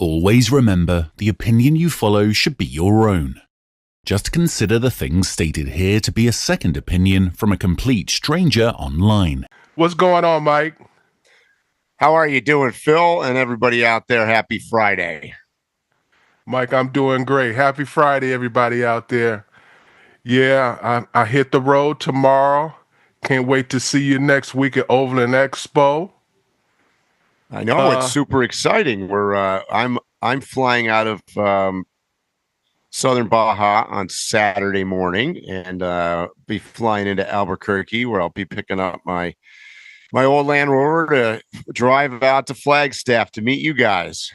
Always remember, the opinion you follow should be your own. Just consider the things stated here to be a second opinion from a complete stranger online. What's going on, Mike? How are you doing, Phil, and everybody out there? Happy Friday. Mike, I'm doing great. Happy Friday, everybody out there. Yeah, I hit the road tomorrow. Can't wait to see you next week at Overland EXPO. I know it's super exciting. I'm flying out of Southern Baja on Saturday morning, and be flying into Albuquerque, where I'll be picking up my old Land Rover to drive out to Flaggstaff to meet you guys.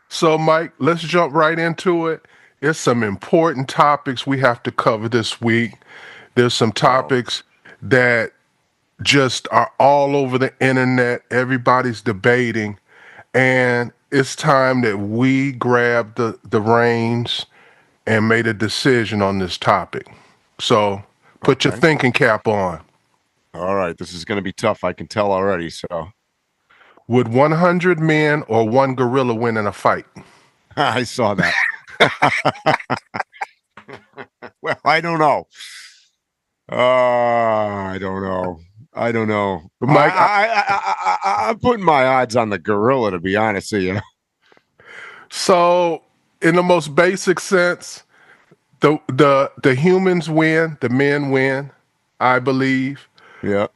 So, Mike, let's jump right into it. There's some important topics we have to cover this week. There's some topics that just are all over the internet. Everybody's debating, and it's time that we grab the reins and made a decision on this topic. So put your thinking cap on. All right, this is going to be tough. I can tell already. So, would 100 men or one gorilla win in a fight? I saw that. Well, I don't know. I don't know. Mike, I'm putting my odds on the gorilla, to be honest with you. So, in the most basic sense, the humans win, the men win, I believe. Yeah.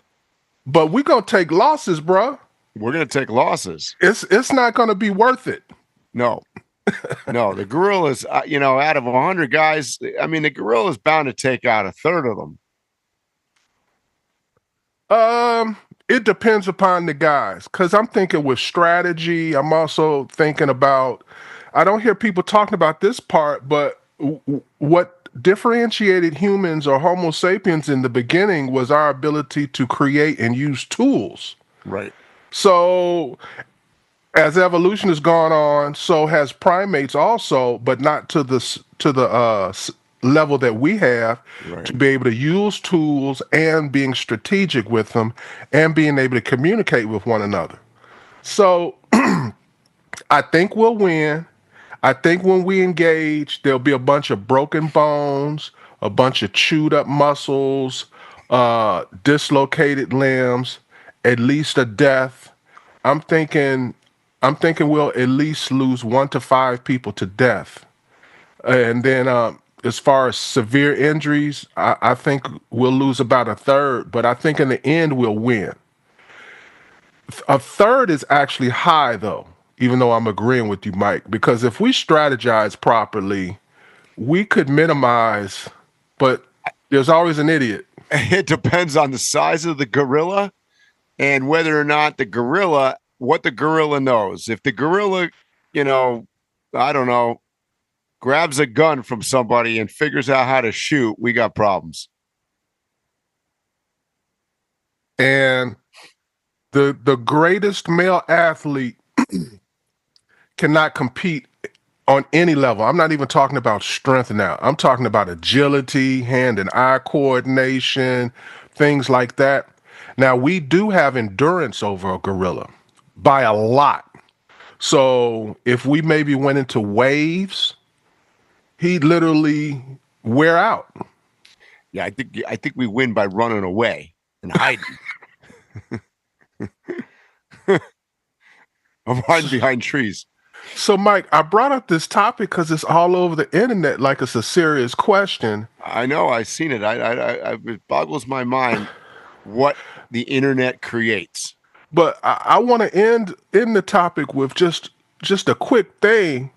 But we're gonna take losses, bro. We're gonna take losses. It's not gonna be worth it. No. No, the gorilla's, out of 100 guys, I mean, the gorilla's bound to take out a third of them. It depends upon the guys, because I'm thinking with strategy. I'm also thinking about, I don't hear people talking about this part, but what differentiated humans or Homo sapiens in the beginning was our ability to create and use tools. Right. So as evolution has gone on, so has primates also, but not to the level that we have, right, to be able to use tools and being strategic with them and being able to communicate with one another. So I think we'll win. I think when we engage, there'll be a bunch of broken bones, a bunch of chewed up muscles, dislocated limbs, at least a death. I'm thinking we'll at least lose 1 to 5 people to death. And then as far as severe injuries, I think we'll lose about a third, but I think in the end we'll win. A third is actually high, though, even though I'm agreeing with you, Mike, because if we strategize properly, we could minimize, but there's always an idiot. It depends on the size of the gorilla and whether or not what the gorilla knows. If the gorilla, I don't know, grabs a gun from somebody and figures out how to shoot, we got problems. And the greatest male athlete cannot compete on any level. I'm not even talking about strength now. I'm talking about agility, hand and eye coordination, things like that. Now, we do have endurance over a gorilla by a lot. So if we maybe went into waves, he'd literally wear out. Yeah, I think we win by running away and hiding. I'm hiding behind trees. So, Mike, I brought up this topic because it's all over the internet like it's a serious question. I know. I've seen it. It boggles my mind what the internet creates. But I want to end the topic with just a quick thing.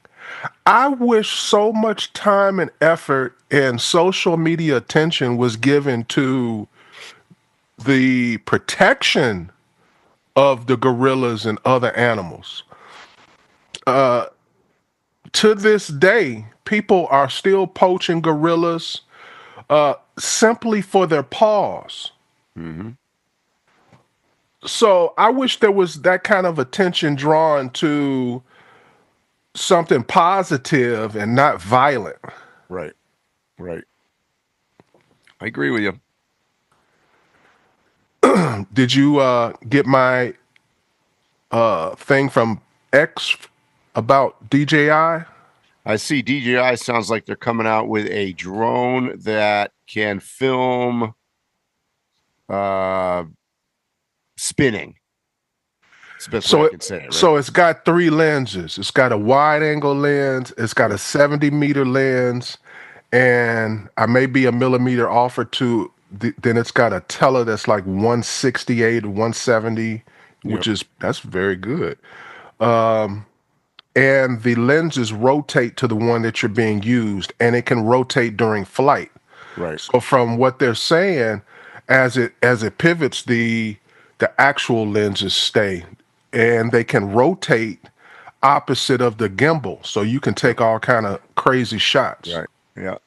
I wish so much time and effort and social media attention was given to the protection of the gorillas and other animals. To this day, people are still poaching gorillas simply for their paws. Mm-hmm. So I wish there was that kind of attention drawn to something positive and not violent. Right. I agree with you. Did you get my thing from X about DJI? I see DJI sounds like they're coming out with a drone that can film spinning. So Right? so it's got 3 lenses. It's got a wide angle lens. It's got a 70-meter lens, and I may be a millimeter off or two. Then it's got a tele that's like 168 or 170, which that's very good. And the lenses rotate to the one that you're being used, and it can rotate during flight. Right. So from what they're saying, as it pivots, the actual lenses stay, and they can rotate opposite of the gimbal, so you can take all kind of crazy shots. Right.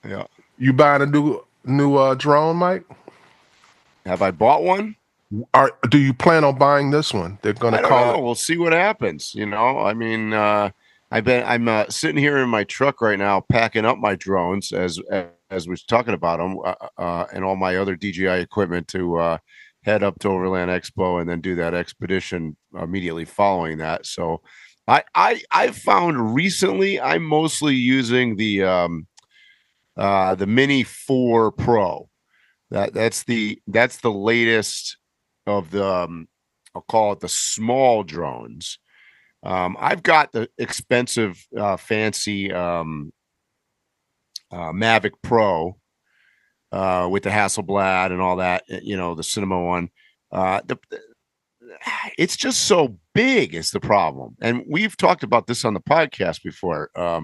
Yeah. You buying a new drone, Mike? Have I bought one? Do you plan on buying this one? They're going to call it. We'll see what happens. I mean, I'm sitting here in my truck right now, packing up my drones as we're talking about them, and all my other DJI equipment to head up to Overland Expo and then do that expedition immediately following that. So, I found recently I'm mostly using the Mini 4 Pro. That's the latest of the I'll call it the small drones. I've got the expensive fancy Mavic Pro with the Hasselblad and all that, the cinema one. It's just so big is the problem. And we've talked about this on the podcast before. I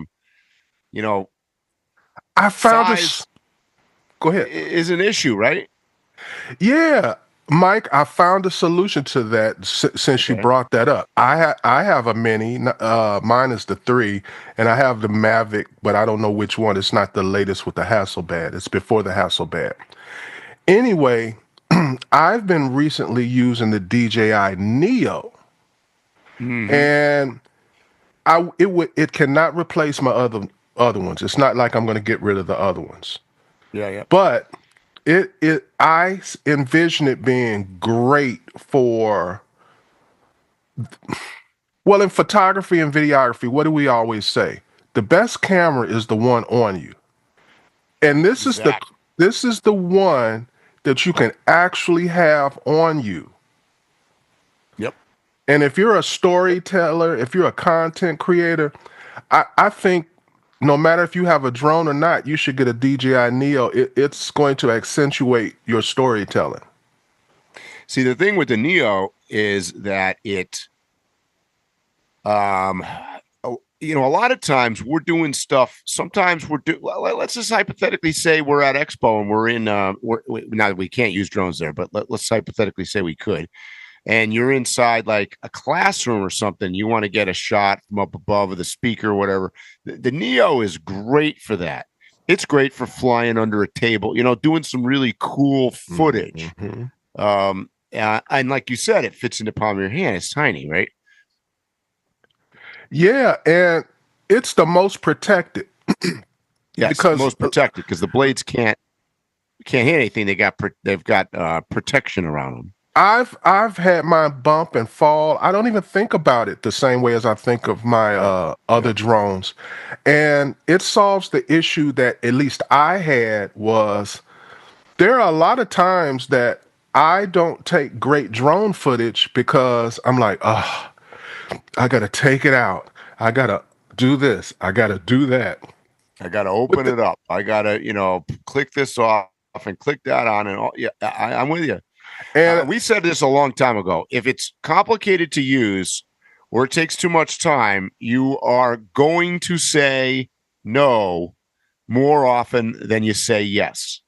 found this. Go ahead. Is an issue, right? Yeah, Mike, I found a solution to that since you brought that up. I have a Mini. Mine is the 3, and I have the Mavic, but I don't know which one. It's not the latest with the Hasselblad. It's before the Hasselblad. Anyway, I've been recently using the DJI Neo, and it cannot replace my other ones. It's not like I'm going to get rid of the other ones. Yeah. But I envision it being great for, well, in photography and videography, what do we always say? The best camera is the one on you. And this is the one that you can actually have on you. Yep. And if you're a storyteller, if you're a content creator, I think no matter if you have a drone or not, you should get a DJI Neo. It's going to accentuate your storytelling. See, the thing with the Neo is that it, a lot of times we're doing stuff. Sometimes let's just hypothetically say we're at Expo and we're in, now we can't use drones there, but let's hypothetically say we could. And you're inside like a classroom or something, you want to get a shot from up above with a speaker or whatever. The Neo is great for that. It's great for flying under a table, doing some really cool footage. Mm-hmm. And like you said, it fits in the palm of your hand. It's tiny, right? Yeah, and it's the most protected. Yes, because most protected because the blades can't hit anything. They've got protection around them. I've had my bump and fall. I don't even think about it the same way as I think of my other drones. And it solves the issue that at least I had was there are a lot of times that I don't take great drone footage because I'm like, I got to take it out. I got to do this. I got to do that. I got to open it up. I got to, click this off and click that on and all. Yeah, I'm with you. And we said this a long time ago. If it's complicated to use or it takes too much time, you are going to say no more often than you say yes.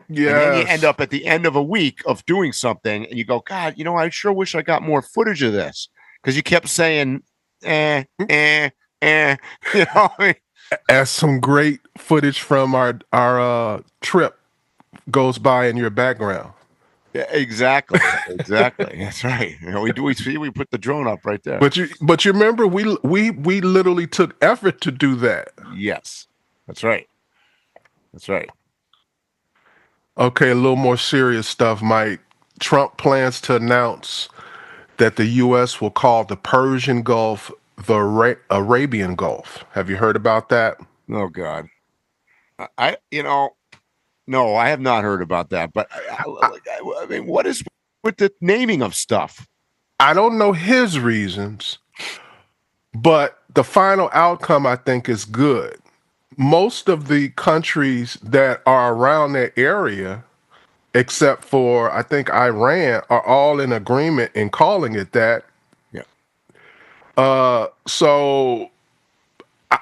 Yeah. And then you end up at the end of a week of doing something and you go, God, I sure wish I got more footage of this. Because you kept saying, As some great footage from our trip goes by in your background. Yeah, exactly. That's right. We put the drone up right there. But you remember we literally took effort to do that. Yes, that's right. Okay, a little more serious stuff, Mike. Trump plans to announce that the U.S. will call the Persian Gulf the Arabian Gulf. Have you heard about that? Oh God, no, I have not heard about that. But I mean, what is with the naming of stuff? I don't know his reasons, but the final outcome, I think, is good. Most of the countries that are around that area, except for, I think, Iran, are all in agreement in calling it that. Yeah. So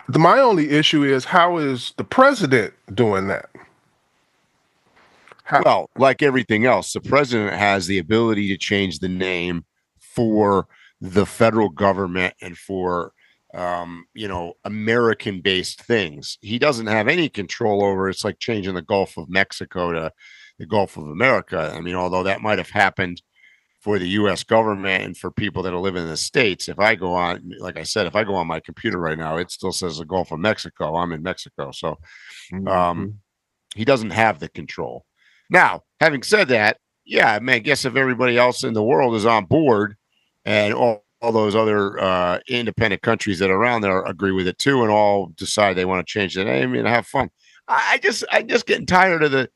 my only issue is, how is the president doing that? Well, like everything else, the president has the ability to change the name for the federal government and for American-based things. He doesn't have any control over. It's like changing the Gulf of Mexico to the Gulf of America. I mean, although that might have happened for the U.S. government and for people that live in the States. If I go on, like I said, if I go on my computer right now, it still says the Gulf of Mexico. I'm in Mexico. So he doesn't have the control. Now, having said that, yeah, I mean, I guess if everybody else in the world is on board and all those other independent countries that are around there agree with it too and all decide they want to change the name and have fun. I'm just getting tired of the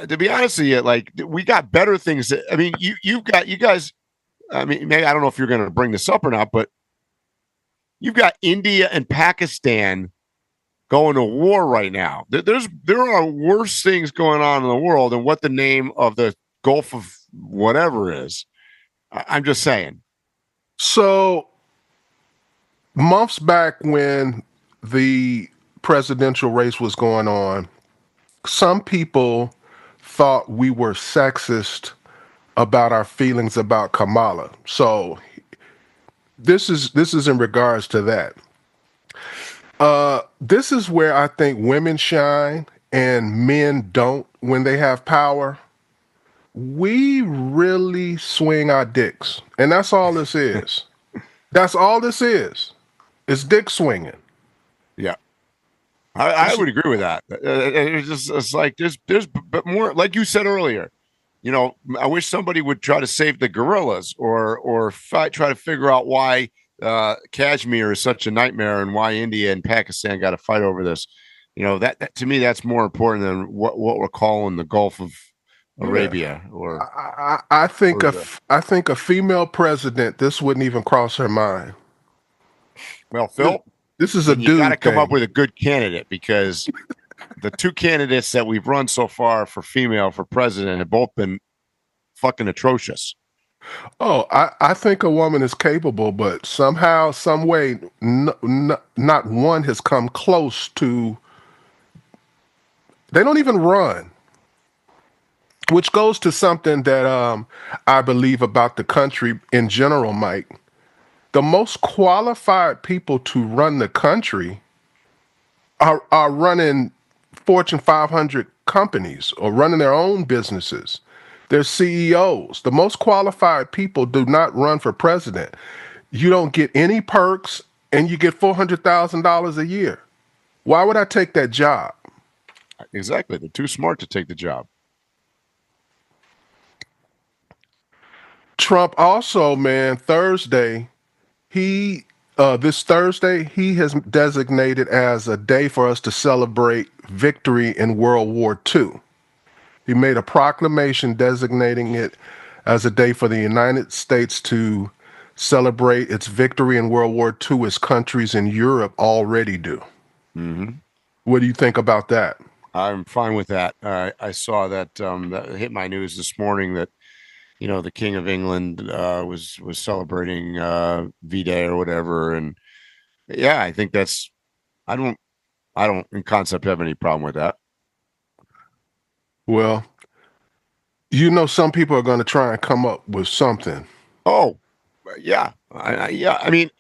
to be honest with you, like we got better things. I mean, you guys. I mean, maybe I don't know if you're going to bring this up or not, but you've got India and Pakistan going to war right now. There are worse things going on in the world than what the name of the Gulf of whatever is. I'm just saying. So months back when the presidential race was going on, some people thought we were sexist about our feelings about Kamala. So this is in regards to that. This is where I think women shine and men don't when they have power. We really swing our dicks. And that's all this is. That's all this is. It's dick swinging. Yeah. I would agree with that. It's like there's but more, like you said earlier, I wish somebody would try to save the gorillas or try to figure out why Kashmir is such a nightmare and why India and Pakistan got to fight over this. That to me, that's more important than what we're calling the Gulf of Arabia. Yeah. Or I think a female president, this wouldn't even cross her mind. Well, Phil, this is a dude. You got to come up with a good candidate because the two candidates that we've run so far for president have both been fucking atrocious. Oh, I think a woman is capable, but somehow, some way, not one has come close to. They don't even run, which goes to something that I believe about the country in general, Mike. The most qualified people to run the country are running Fortune 500 companies or running their own businesses. They're CEOs. The most qualified people do not run for president. You don't get any perks and you get $400,000 a year. Why would I take that job? Exactly. They're too smart to take the job. Trump also, man, this Thursday, he has designated as a day for us to celebrate victory in World War II. He made a proclamation designating it as a day for the United States to celebrate its victory in World War II as countries in Europe already do. Mm-hmm. What do you think about that? I'm fine with that. I saw that that hit my news this morning that the King of England was celebrating V-Day or whatever, and yeah, I think that's. I don't in concept have any problem with that. Well, some people are going to try and come up with something. Oh, yeah, I mean,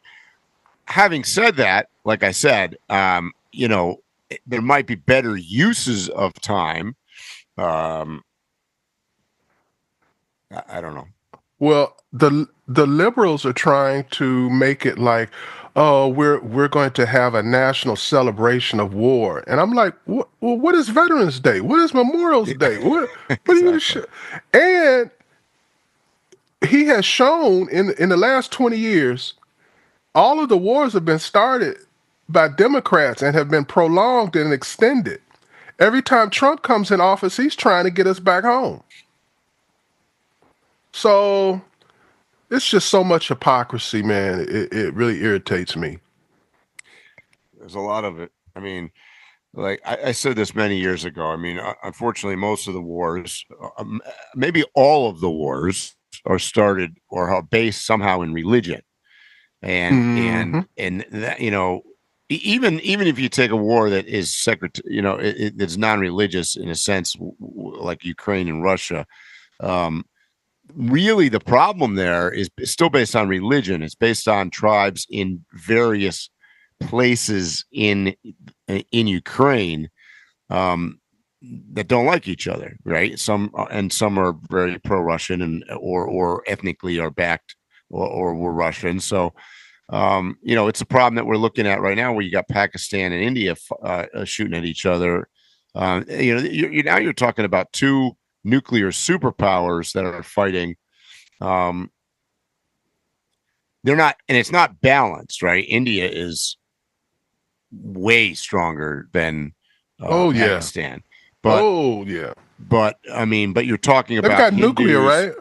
having said that, like I said, there might be better uses of time. I don't know. Well, the liberals are trying to make it like, oh, we're going to have a national celebration of war, and I'm like, what is Veterans Day? What is Memorial Day? What Exactly. do you? And he has shown in the last 20 years, all of the wars have been started by Democrats and have been prolonged and extended. Every time Trump comes in office, he's trying to get us back home. So it's just so much hypocrisy, man. It really irritates me. There's a lot of it. I mean, like I said this many years ago. I mean, unfortunately, most of the wars, maybe all of the wars, are started or are based somehow in religion, and that, you know, even if you take a war that is it's non-religious in a sense, like Ukraine and Russia. Really, the problem there is still based on religion. It's based on tribes in various places in Ukraine that don't like each other, right? Some are very pro-Russian and or ethnically are backed or were Russian. So it's a problem that we're looking at right now, where you got Pakistan and India shooting at each other. You're talking about two nuclear superpowers that are fighting. They're not, and it's not balanced, right? India is way stronger than Pakistan. But I mean, but you're talking about they've got Hindus, nuclear, right?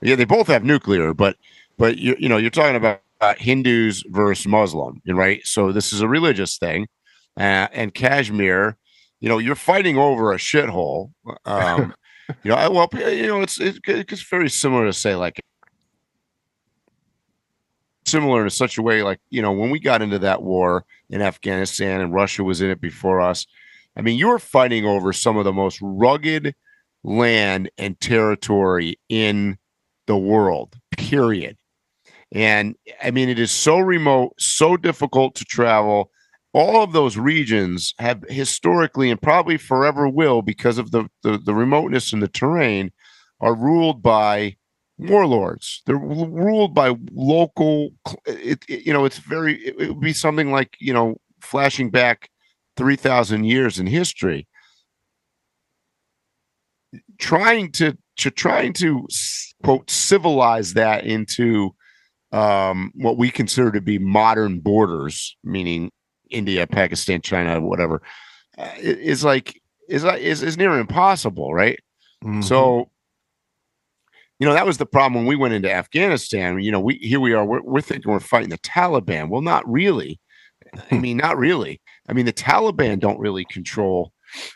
Yeah, they both have nuclear, but you're talking about Hindus versus Muslim, right? So this is a religious thing, and Kashmir, you're fighting over a shithole. It's very similar to say, like, similar in such a way, like, when we got into that war in Afghanistan and Russia was in it before us. I mean, you're fighting over some of the most rugged land and territory in the world, period. And I mean, it is so remote, so difficult to travel. All of those regions have historically and probably forever will, because of the remoteness and the terrain, are ruled by warlords. They're ruled by local. It would be something like, flashing back 3,000 years in history, trying to quote civilize that into what we consider to be modern borders, meaning India, Pakistan, China, whatever, is near impossible, right? Mm-hmm. So, that was the problem when we went into Afghanistan. We are, we're thinking we're fighting the Taliban. Well, not really. I mean, not really. I mean, the Taliban don't really control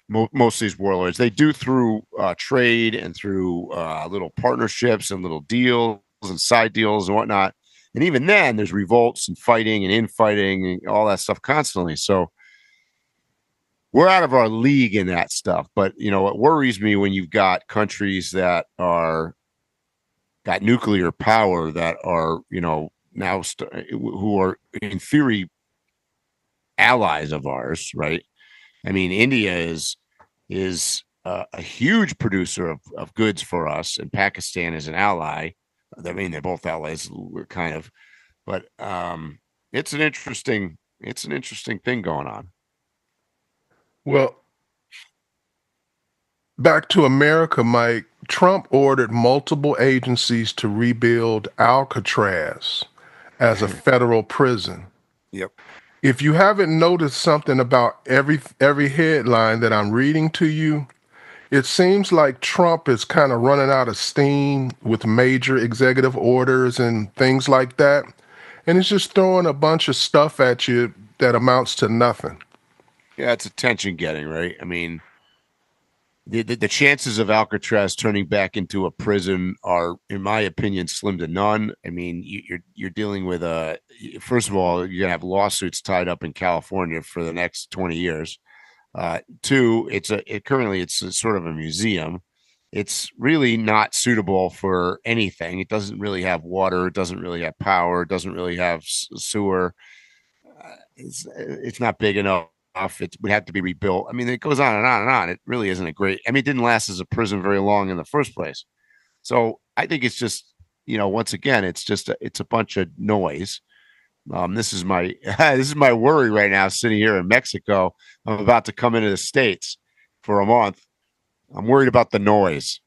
most of these warlords. They do through trade and through little partnerships and little deals and side deals and whatnot. And even then, there's revolts and fighting and infighting and all that stuff constantly. So we're out of our league in that stuff. But, what worries me when you've got countries that got nuclear power that are, now who are in theory allies of ours, right? I mean, India is a huge producer of goods for us, and Pakistan is an ally. I mean, they're both allies, kind of, but it's an interesting thing going on. Well, back to America, Mike. Trump ordered multiple agencies to rebuild Alcatraz as a federal prison. Yep. If you haven't noticed something about every headline that I'm reading to you, it seems like Trump is kind of running out of steam with major executive orders and things like that. And it's just throwing a bunch of stuff at you that amounts to nothing. Yeah, it's attention getting, right? I mean, the chances of Alcatraz turning back into a prison are, in my opinion, slim to none. I mean, you're dealing with first of all, you're gonna have lawsuits tied up in California for the next 20 years. Two, currently it's sort of a museum. It's really not suitable for anything. It doesn't really have water. It doesn't really have power. It doesn't really have sewer. It's not big enough. It would have to be rebuilt. I mean, it goes on and on and on. It really isn't a great. I mean, it didn't last as a prison very long in the first place. So I think it's just, once again, it's a bunch of noise. This is my worry right now, sitting here in Mexico. I'm about to come into the States for a month. I'm worried about the noise.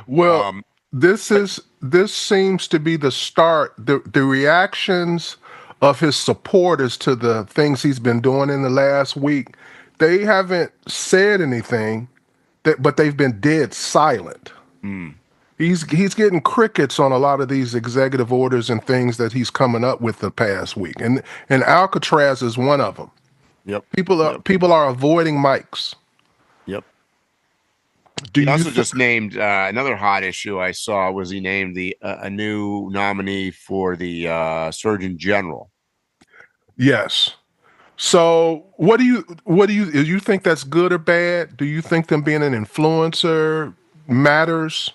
Well, this is this seems to be the start. The reactions of his supporters to the things he's been doing in the last week, they haven't said anything, but they've been dead silent. He's getting crickets on a lot of these executive orders and things that he's coming up with the past week, and Alcatraz is one of them. Yep. People are avoiding mics. Yep. Do he you also just named another hot issue I saw was he named a new nominee for the Surgeon General. Yes. So what do you think that's good or bad? Do you think them being an influencer matters?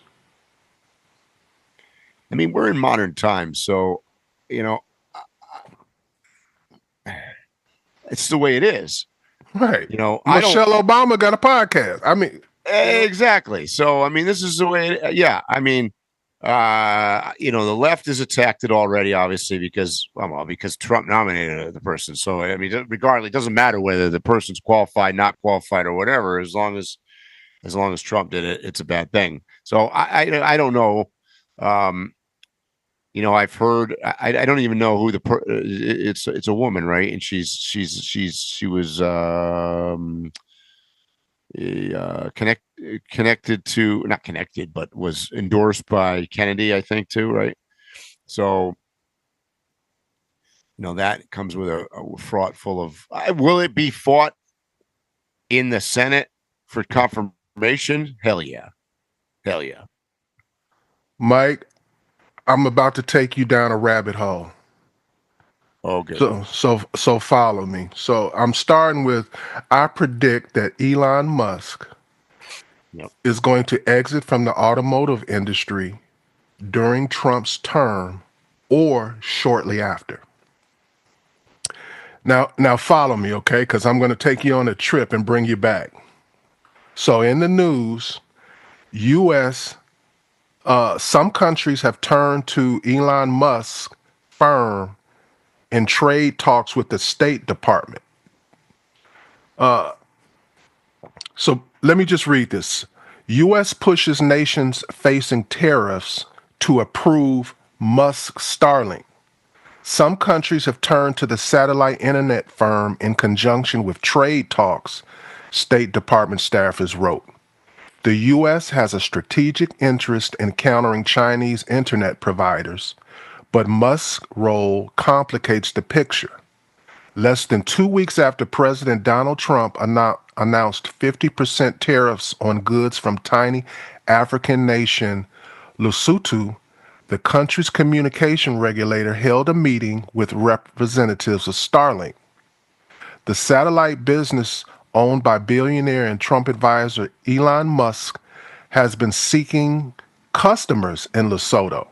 I mean, we're in modern times, so it's the way it is. Right. Michelle Obama got a podcast. I mean, exactly. So, I mean, this is the way. I mean, the left has attacked it already, obviously, because Trump nominated the person. So, I mean, regardless, it doesn't matter whether the person's qualified, not qualified, or whatever. As long as Trump did it, it's a bad thing. So, I don't know. I've heard. I don't even know who it's a woman, right? And she was connected to, not connected, but was endorsed by Kennedy, I think, too, right? So, that comes with a fraught full of. Will it be fought in the Senate for confirmation? Hell yeah. Mike, I'm about to take you down a rabbit hole. Okay. So follow me. So I'm starting with, I predict that Elon Musk is going to exit from the automotive industry during Trump's term or shortly after. Now follow me, okay? Because I'm going to take you on a trip and bring you back. So in the news, U.S. Some countries have turned to Elon Musk's firm in trade talks with the State Department. So let me just read this. U.S. pushes nations facing tariffs to approve Musk Starlink. Some countries have turned to the satellite internet firm in conjunction with trade talks, State Department staffers wrote. The U.S. has a strategic interest in countering Chinese internet providers, but Musk's role complicates the picture. Less than 2 weeks after President Donald Trump announced 50% tariffs on goods from tiny African nation Lesotho, the country's communication regulator held a meeting with representatives of Starlink. The satellite business owned by billionaire and Trump advisor Elon Musk has been seeking customers in Lesotho.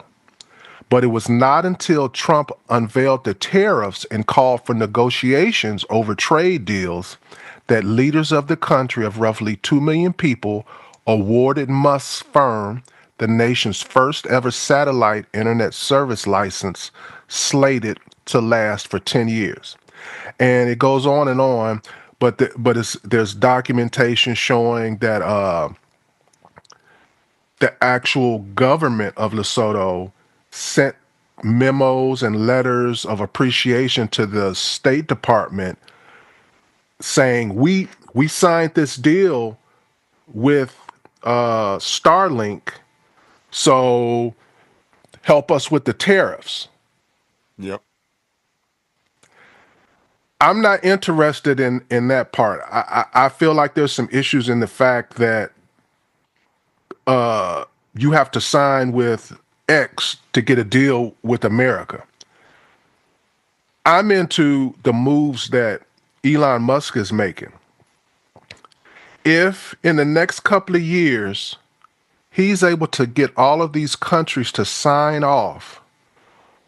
But it was not until Trump unveiled the tariffs and called for negotiations over trade deals that leaders of the country of roughly 2 million people awarded Musk's firm the nation's first ever satellite internet service license, slated to last for 10 years. And it goes on, but there's documentation showing that the actual government of Lesotho sent memos and letters of appreciation to the State Department saying, we signed this deal with Starlink, so help us with the tariffs. Yep. I'm not interested in that part. I feel like there's some issues in the fact that you have to sign with X to get a deal with America. I'm into the moves that Elon Musk is making. If in the next couple of years, he's able to get all of these countries to sign off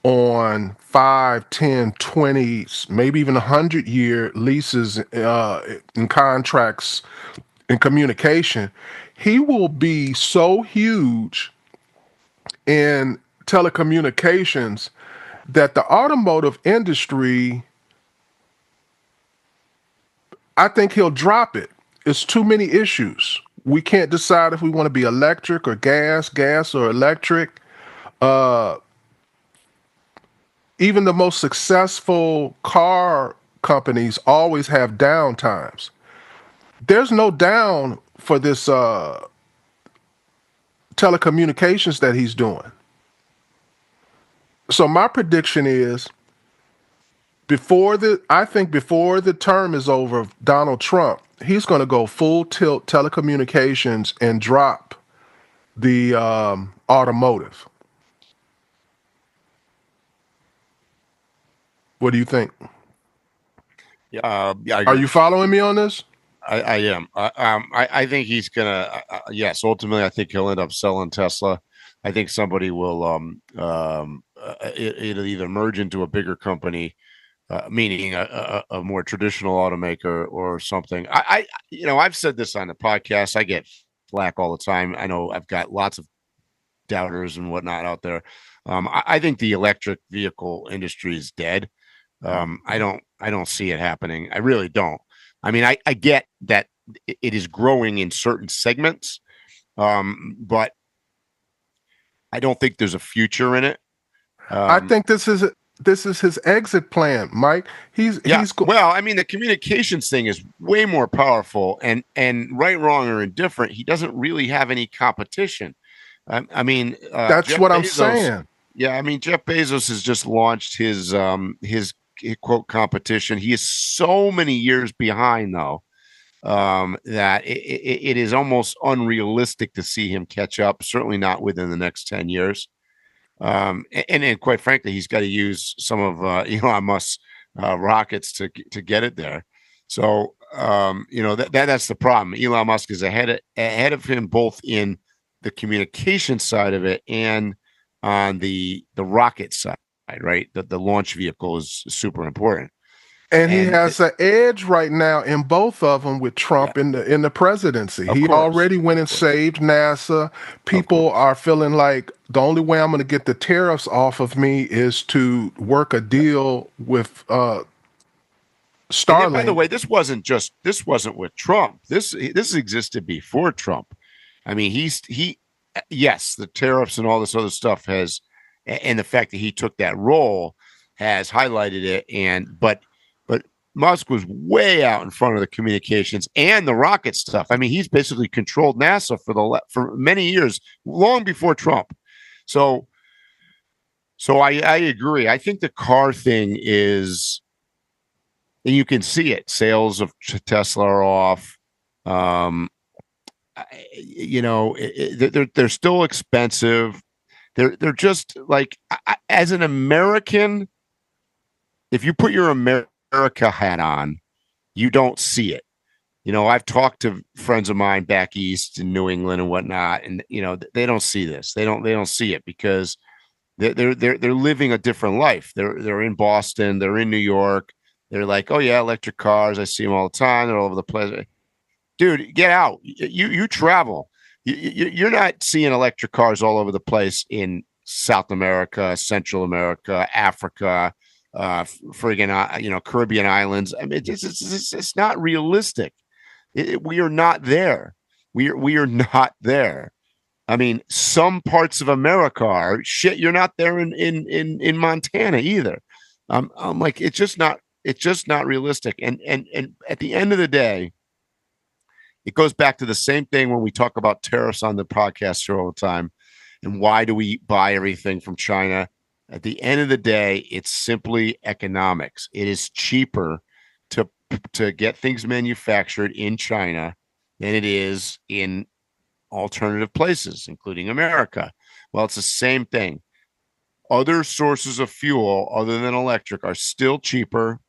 on 5, 10, 20, maybe even 100-year leases and contracts in communication, he will be so huge in telecommunications that the automotive industry, I think he'll drop it. It's too many issues. We can't decide if we want to be electric or gas or electric. Even the most successful car companies always have down times. There's no down for this telecommunications that he's doing. So my prediction is I think before the term is over of Donald Trump, he's going to go full tilt telecommunications and drop the automotive. What do you think? Yeah, Are you following me on this? I am. I think he's gonna. Yes, ultimately, I think he'll end up selling Tesla. I think somebody will. It'll either merge into a bigger company, meaning a more traditional automaker or something. I've said this on the podcast. I get flack all the time. I know I've got lots of doubters and whatnot out there. I think the electric vehicle industry is dead. I don't see it happening. I really don't. I mean, I get that it is growing in certain segments, but I don't think there's a future in it. I think this is his exit plan, Mike. Well, I mean, the communications thing is way more powerful, and right, wrong, or indifferent, he doesn't really have any competition. I mean, that's Jeff what Bezos, I'm saying. Yeah, I mean, Jeff Bezos has just launched his quote competition. He is so many years behind, though, that it is almost unrealistic to see him catch up. Certainly not within the next 10 years. And quite frankly, he's got to use some of Elon Musk's rockets to get it there. So that's the problem. Elon Musk is ahead of him both in the communication side of it and on the rocket side, right? The launch vehicle is super important. And he has an edge right now in both of them with Trump in the presidency. He already went and saved NASA. People are feeling like the only way I'm going to get the tariffs off of me is to work a deal with Starlink. By the way, this wasn't with Trump. This existed before Trump. I mean, yes, the tariffs and all this other stuff has, and the fact that he took that role has highlighted it. But Musk was way out in front of the communications and the rocket stuff. I mean, he's basically controlled NASA for many years, long before Trump. So I agree. I think the car thing is, and you can see it. Sales of Tesla are off. They're still expensive. They're just like, as an American, if you put your America hat on, you don't see it. I've talked to friends of mine back east in New England and whatnot, and they don't see this. They don't see it because they're living a different life. They're in Boston, they're in New York. They're like, oh yeah, electric cars. I see them all the time. They're all over the place. Dude, get out. You travel. You're not seeing electric cars all over the place in South America, Central America, Africa, Caribbean islands. I mean, it's not realistic. We are not there. We are not there. I mean, some parts of America are shit. You're not there in Montana either. I'm like, it's just not realistic. And at the end of the day, it goes back to the same thing when we talk about tariffs on the podcast here all the time. And why do we buy everything from China? At the end of the day, it's simply economics. It is cheaper to get things manufactured in China than it is in alternative places, including America. Well, it's the same thing. Other sources of fuel other than electric are still cheaper.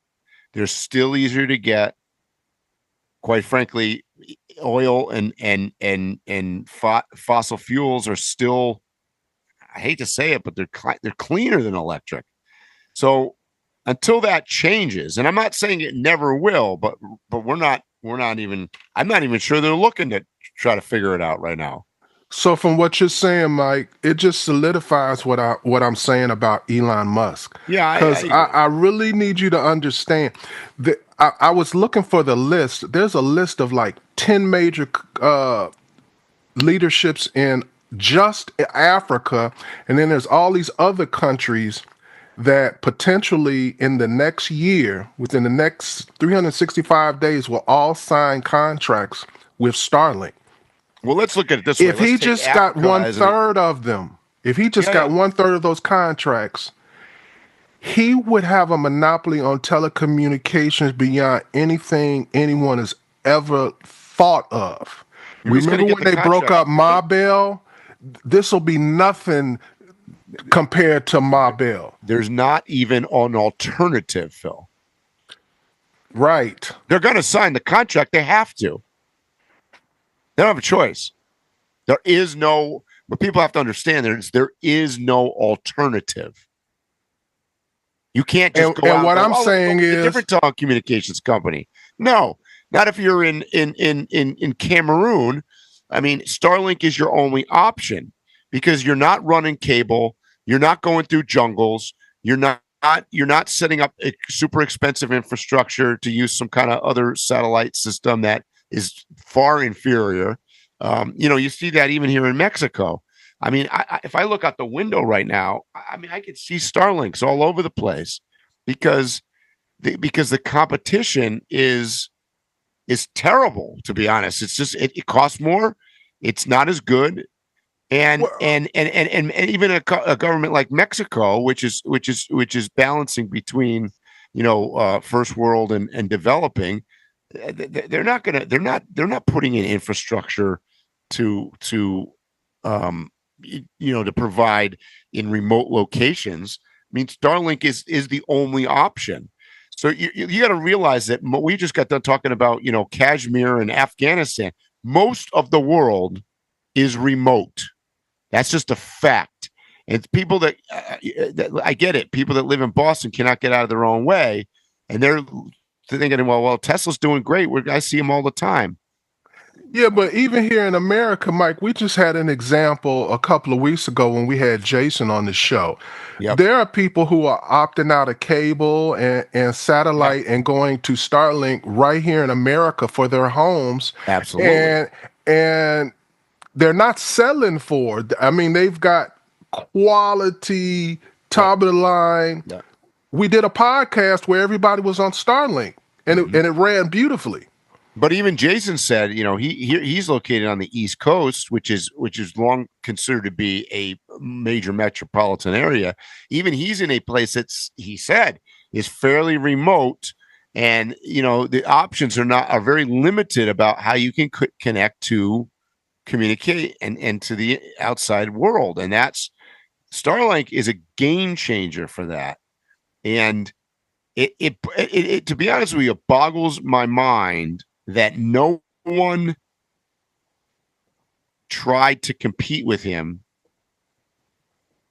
They're still easier to get. Quite frankly, oil and fossil fuels are still, I hate to say it, but they're cleaner than electric. So until that changes, and I'm not saying it never will, but I'm not even sure they're looking to try to figure it out right now. So from what you're saying, Mike, it just solidifies what I'm saying about Elon Musk. Yeah, because I really need you to understand that I was looking for the list. There's a list of like 10 major leaderships in just Africa, and then there's all these other countries that potentially in the next year, within the next 365 days, will all sign contracts with Starlink. Well, let's look at it this way. If he just got one third of them, if he just got one third of those contracts, he would have a monopoly on telecommunications beyond anything anyone has ever thought of. Remember when they broke up Ma Bell? This will be nothing compared to Ma Bell. There's not even an alternative, Phil. Right. They're going to sign the contract. They have to. They don't have a choice. There is no, but people have to understand there is no alternative. You can't just go out and what I'm saying is a different telecommunications company. No, not if you're in Cameroon. I mean, Starlink is your only option because you're not running cable. You're not going through jungles. You're not setting up a super expensive infrastructure to use some kind of other satellite system that is far inferior. You see that even here in Mexico. I mean, if I look out the window right now, I mean, I could see Starlinks all over the place because the competition is terrible. To be honest, it's just it costs more. It's not as good. And even a government like Mexico, which is balancing between first world and developing, they're not putting in infrastructure to provide in remote locations. I mean, Starlink is the only option. So you got to realize that we just got done talking about Kashmir and Afghanistan. Most of the world is remote. That's just a fact. And people that I get it. People that live in Boston cannot get out of their own way, and they're thinking, well, Tesla's doing great. I see them all the time. Yeah, but even here in America, Mike, we just had an example a couple of weeks ago when we had Jason on the show. Yep. There are people who are opting out of cable and satellite and going to Starlink right here in America for their homes. Absolutely. And they're not selling for. I mean, they've got quality, top of the line. Yeah. We did a podcast where everybody was on Starlink, and it ran beautifully. But even Jason said, he's located on the East Coast, which is long considered to be a major metropolitan area. Even he's in a place he said is fairly remote, and the options are very limited about how you can connect to communicate and to the outside world. And that's Starlink is a game changer for that. And it to be honest with you, it boggles my mind that no one tried to compete with him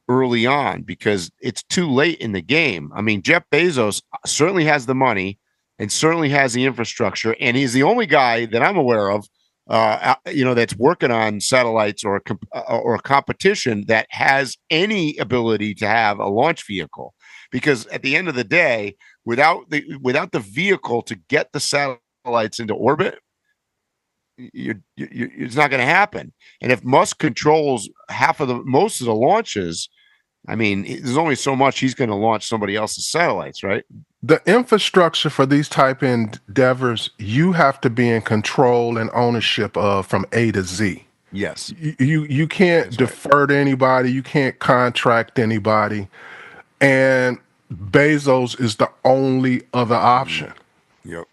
early on because it's too late in the game. I mean, Jeff Bezos certainly has the money and certainly has the infrastructure, and he's the only guy that I'm aware of that's working on satellites or a competition that has any ability to have a launch vehicle. Because at the end of the day, without the vehicle to get the satellites into orbit, it's not going to happen. And if Musk controls most of the launches, I mean, there's only so much he's going to launch somebody else's satellites, right? The infrastructure for these type endeavors, you have to be in control and ownership of from A to Z. Yes. You can't defer to anybody. You can't contract anybody. And Bezos is the only other option. Yep.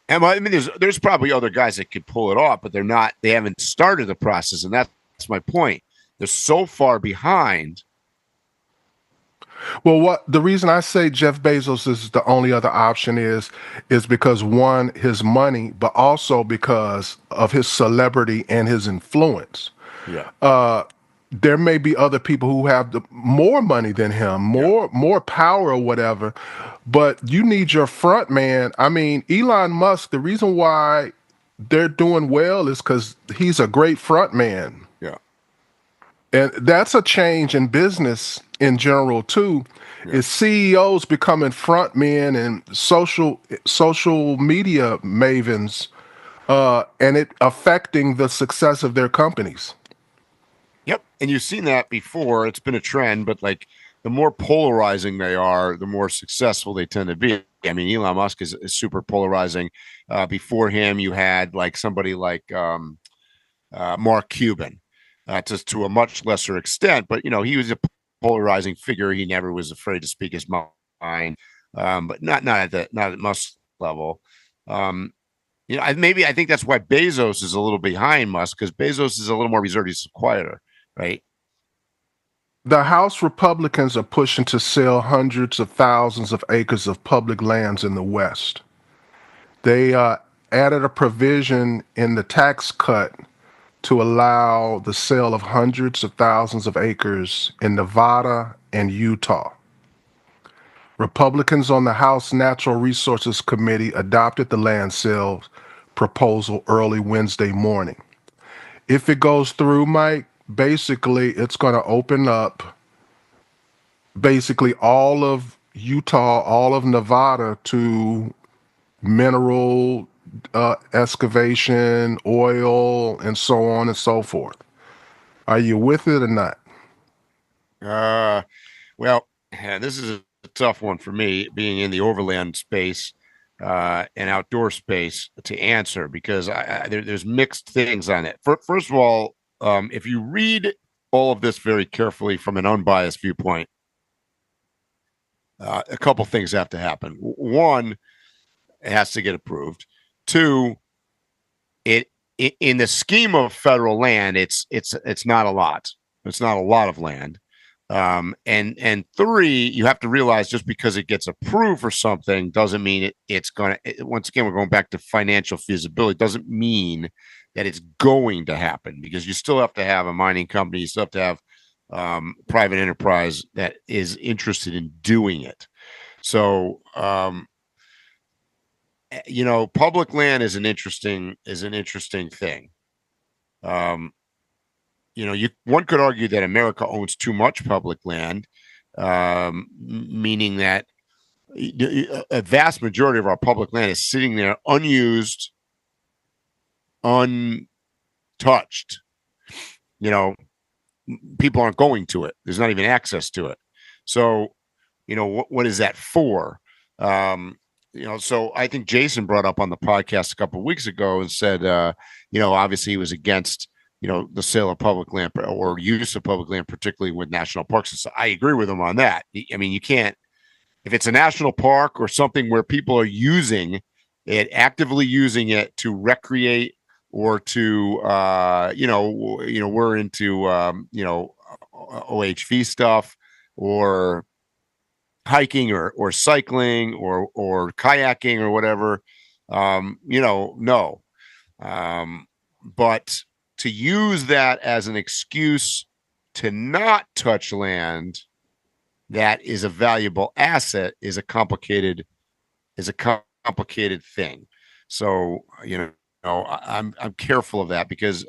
And I mean, there's probably other guys that could pull it off, but they haven't started the process. And that's my point. They're so far behind. Well, the reason I say Jeff Bezos is the only other option is because one, his money, but also because of his celebrity and his influence. Yeah. There may be other people who have more money than him, more power or whatever, but you need your front man. I mean, Elon Musk, the reason why they're doing well is because he's a great front man. Yeah. And that's a change in business in general too, is CEOs becoming front men and social media mavens, and it affecting the success of their companies. Yep. and you've seen that before. It's been a trend, but like the more polarizing they are, the more successful they tend to be. I mean, Elon Musk is super polarizing. Before him, you had like somebody like Mark Cuban, just to a much lesser extent, but he was a polarizing figure. He never was afraid to speak his mind, but not at Musk level. I think that's why Bezos is a little behind Musk, because Bezos is a little more reserved. He's quieter, right? The House Republicans are pushing to sell hundreds of thousands of acres of public lands in the West. They added a provision in the tax cut to allow the sale of hundreds of thousands of acres in Nevada and Utah. Republicans on the House Natural Resources Committee adopted the land sale proposal early Wednesday morning. If it goes through, Mike, basically it's going to open up basically all of Utah, all of Nevada to mineral excavation, oil, and so on and so forth. Are you with it or not? Well, this is a tough one for me, being in the overland space and outdoor space, to answer, because there's mixed things on it. First of all, if you read all of this very carefully from an unbiased viewpoint, a couple things have to happen. One, it has to get approved. Two, it in the scheme of federal land, it's not a lot. It's not a lot of land. And three, you have to realize, just because it gets approved for something doesn't mean it's going to, once again, we're going back to financial feasibility, doesn't mean that it's going to happen, because you still have to have a mining company, you still have to have private enterprise that is interested in doing it. So, public land is an interesting thing. One could argue that America owns too much public land, meaning that a vast majority of our public land is sitting there unused, untouched. People aren't going to it. There's not even access to it. So, what is that for? So I think Jason brought up on the podcast a couple of weeks ago and said, obviously he was against the sale of public land or use of public land, particularly with national parks. And so I agree with him on that. I mean, you can't, if it's a national park or something where people are using it, actively using it to recreate or to, we're into, OHV stuff, or hiking or cycling or kayaking or whatever, no. But to use that as an excuse to not touch land that is a valuable asset is a complicated thing. So, I'm careful of that, because,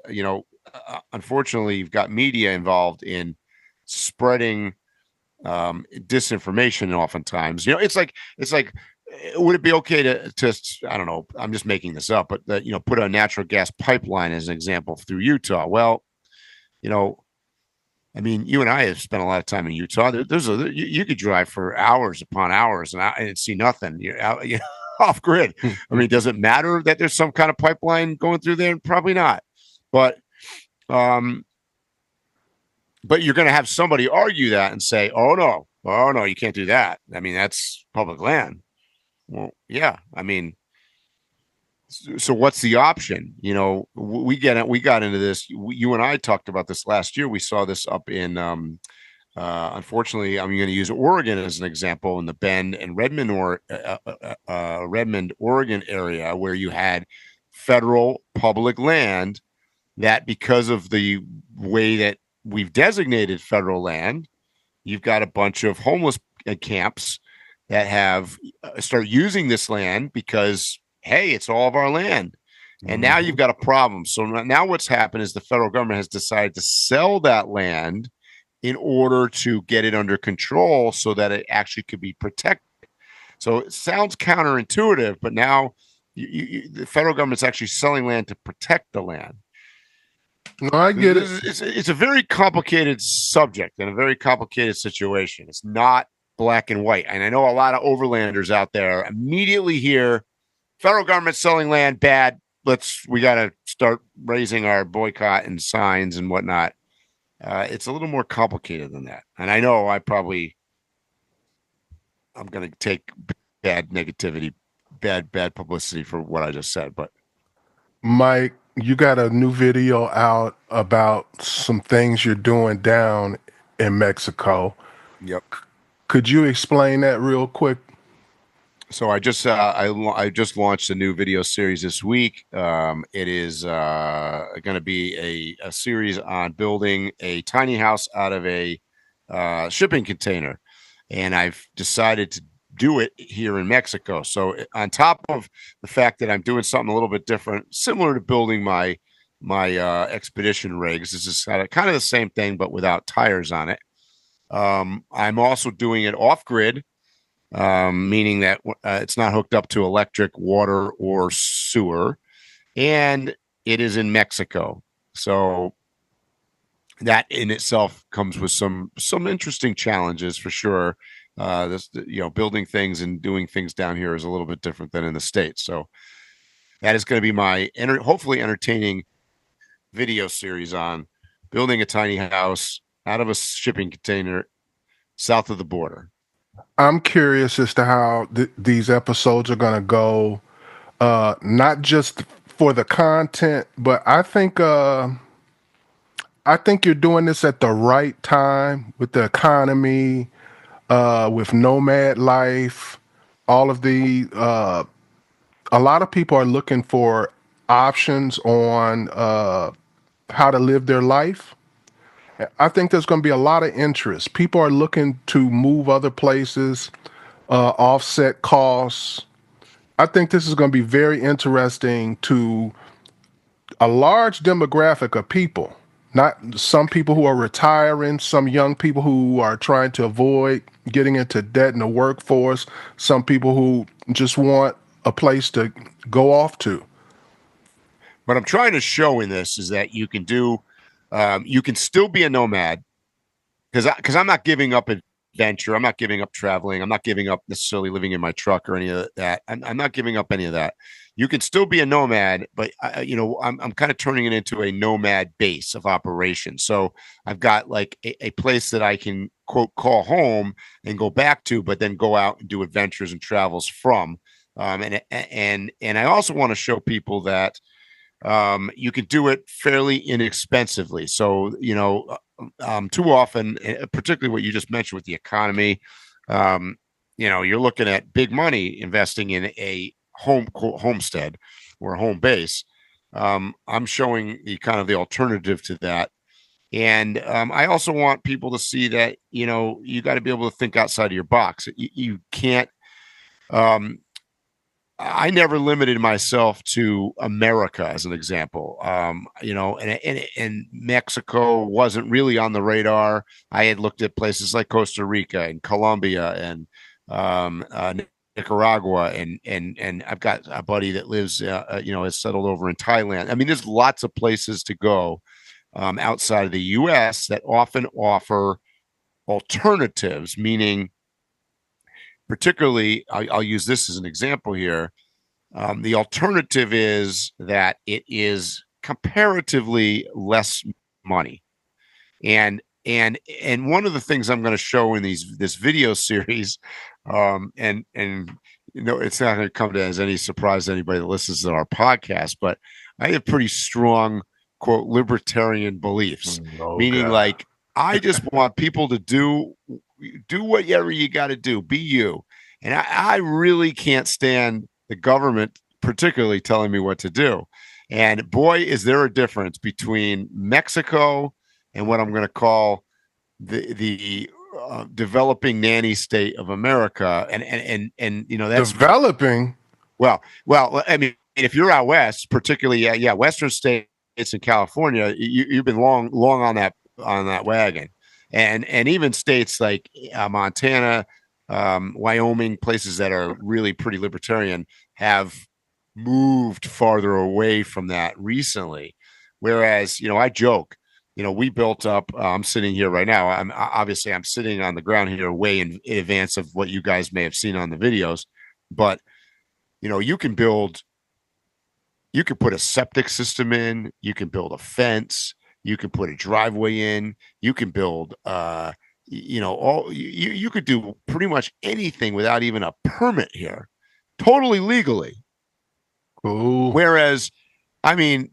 unfortunately, you've got media involved in spreading disinformation oftentimes. It's like, would it be okay to I don't know, I'm just making this up, but put a natural gas pipeline as an example through Utah? Well, I mean, you and I have spent a lot of time in Utah. You could drive for hours upon hours and see nothing. You're out, off grid. I mean, does it matter that there's some kind of pipeline going through there? Probably not. But you're going to have somebody argue that and say, oh no, you can't do that. I mean, that's public land. Well, yeah. I mean, so what's the option? We got into this. You and I talked about this last year. We saw this up in, unfortunately, I'm going to use Oregon as an example, in the Bend and Redmond, Oregon area, where you had federal public land that, because of the way that we've designated federal land, you've got a bunch of homeless camps that have start using this land because, hey, it's all of our land. And now you've got a problem. So now what's happened is the federal government has decided to sell that land in order to get it under control so that it actually could be protected. So it sounds counterintuitive, but now the federal government's actually selling land to protect the land. No, I get it. It's a very complicated subject and a very complicated situation. It's not black and white. And I know a lot of overlanders out there immediately hear federal government selling land bad. We got to start raising our boycott and signs and whatnot. It's a little more complicated than that. And I know I'm going to take bad negativity, bad publicity for what I just said. But Mike, you got a new video out about some things you're doing down in Mexico. Yep. Could you explain that real quick? So I just launched a new video series this week. It is going to be a series on building a tiny house out of a shipping container, and I've decided to do it here in Mexico. So on top of the fact that I'm doing something a little bit different, similar to building my expedition rigs, this is kind of the same thing but without tires on it. I'm also doing it off grid. Meaning that it's not hooked up to electric, water, or sewer, and it is in Mexico. So that in itself comes with some interesting challenges for sure. Building things and doing things down here is a little bit different than in the States. So that is going to be my hopefully entertaining video series on building a tiny house out of a shipping container south of the border. I'm curious as to how these episodes are going to go, not just for the content, but I think you're doing this at the right time with the economy, with nomad life, all of a lot of people are looking for options on how to live their life. I think there's going to be a lot of interest. People are looking to move other places, offset costs. I think this is going to be very interesting to a large demographic of people, not some people who are retiring, some young people who are trying to avoid getting into debt in the workforce, some people who just want a place to go off to. What I'm trying to show in this is that you can still be a nomad because I'm not giving up adventure. I'm not giving up traveling. I'm not giving up necessarily living in my truck or any of that. I'm not giving up any of that. You can still be a nomad, but I'm kind of turning it into a nomad base of operations. So I've got like a place that I can quote call home and go back to, but then go out and do adventures and travels from. And I also want to show people that you can do it fairly inexpensively. So, too often, particularly what you just mentioned with the economy, you're looking at big money investing in a homestead or a home base. I'm showing the kind of the alternative to that. And I also want people to see that, you got to be able to think outside of your box. You can't, I never limited myself to America as an example. And Mexico wasn't really on the radar. I had looked at places like Costa Rica and Colombia and Nicaragua, and I've got a buddy that lives, has settled over in Thailand. I mean, there's lots of places to go outside of the U.S. that often offer alternatives, meaning particularly, I'll use this as an example here. The alternative is that it is comparatively less money, and one of the things I'm going to show in this video series, and it's not going to come as any surprise to anybody that listens to our podcast, but I have pretty strong quote libertarian beliefs, meaning like I just want people to do whatever you got to do, be you. And I really can't stand the government particularly telling me what to do. And boy, is there a difference between Mexico and what I'm going to call the developing nanny state of America. And that's developing. Well, I mean, if you're out west, particularly, Western states in California, you've been long on that wagon. And even states like Montana, Wyoming, places that are really pretty libertarian, have moved farther away from that recently, Whereas, I joke, we built up, I'm sitting here right now. I'm sitting on the ground here way in advance of what you guys may have seen on the videos, but you can put a septic system in, you can build a fence, you can put a driveway in, you can build, you could do pretty much anything without even a permit here, totally legally. Cool. Whereas,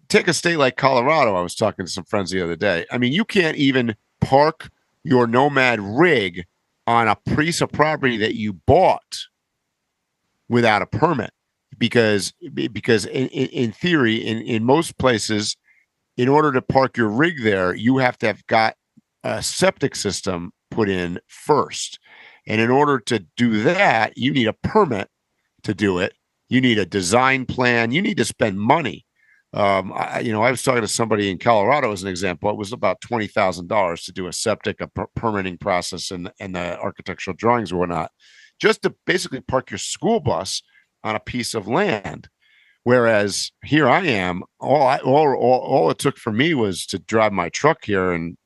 take a state like Colorado. I was talking to some friends the other day. You can't even park your Nomad rig on a piece of property that you bought without a permit, because in theory, in most places, in order to park your rig there, you have to have got a septic system put in first. And in order to do that, you need a permit to do it. You need a design plan. You need to spend money. I was talking to somebody in Colorado as an example. It was about $20,000 to do a septic, a permitting process, and the architectural drawings or whatnot, just to basically park your school bus on a piece of land. Whereas here I am, all it took for me was to drive my truck here and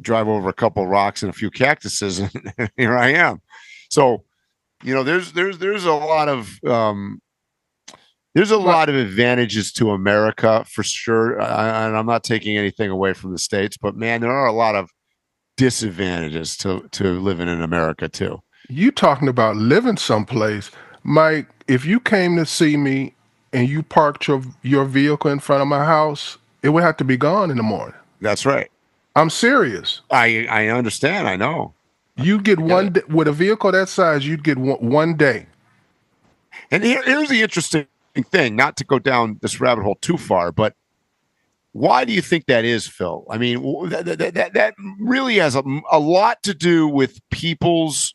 drive over a couple of rocks and a few cactuses, and here I am. So, there's a lot of lot of advantages to America for sure, and I'm not taking anything away from the States, but man, there are a lot of disadvantages to living in America too. You talking about living someplace, Mike? If you came to see me and you parked your vehicle in front of my house, it would have to be gone in the morning. That's right. I'm serious. I understand. I know. You get one day, with a vehicle that size. You'd get one day. And here's the interesting thing, not to go down this rabbit hole too far, but why do you think that is, Phil? That really has a lot to do with people's